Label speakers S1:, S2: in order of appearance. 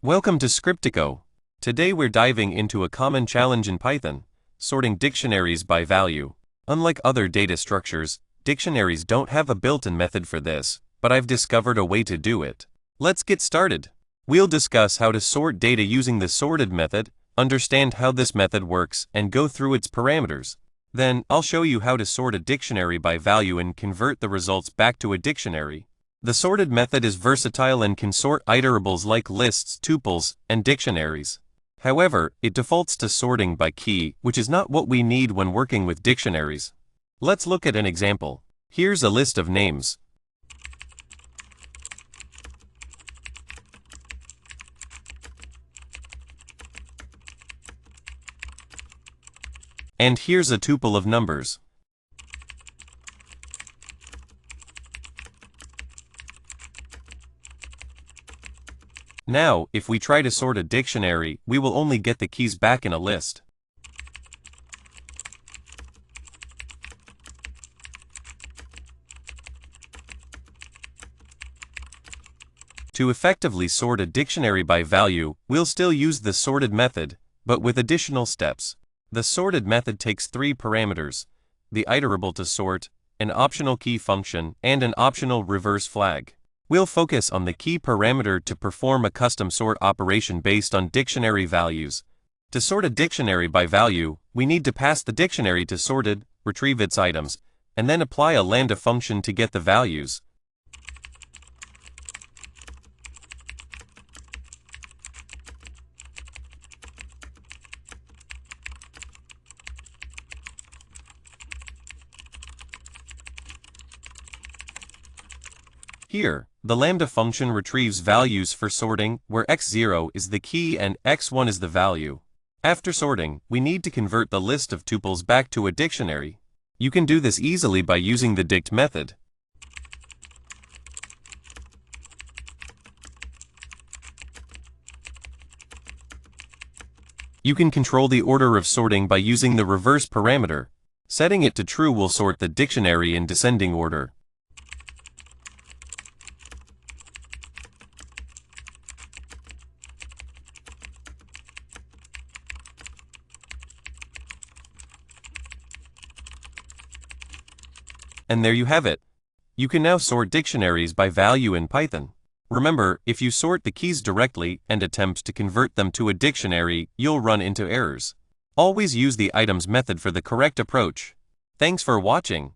S1: Welcome to Scriptico. Today we're diving into a common challenge in Python, sorting dictionaries by value. Unlike other data structures, dictionaries don't have a built-in method for this, but I've discovered a way to do it. Let's get started. We'll discuss how to sort data using the sorted method, understand how this method works, and go through its parameters. Then, I'll show you how to sort a dictionary by value and convert the results back to a dictionary. The sorted method is versatile and can sort iterables like lists, tuples, and dictionaries. However, it defaults to sorting by key, which is not what we need when working with dictionaries. Let's look at an example. Here's a list of names. And here's a tuple of numbers. Now, if we try to sort a dictionary, we will only get the keys back in a list. To effectively sort a dictionary by value, we'll still use the sorted method, but with additional steps. The sorted method takes three parameters: the iterable to sort, an optional key function, and an optional reverse flag. We'll focus on the key parameter to perform a custom sort operation based on dictionary values. To sort a dictionary by value, we need to pass the dictionary to sorted, retrieve its items, and then apply a lambda function to get the values. Here, the lambda function retrieves values for sorting, where x0 is the key and x1 is the value. After sorting, we need to convert the list of tuples back to a dictionary. You can do this easily by using the dict method. You can control the order of sorting by using the reverse parameter. Setting it to true will sort the dictionary in descending order. And there you have it. You can now sort dictionaries by value in Python. Remember, if you sort the keys directly and attempt to convert them to a dictionary, you'll run into errors. Always use the items method for the correct approach. Thanks for watching.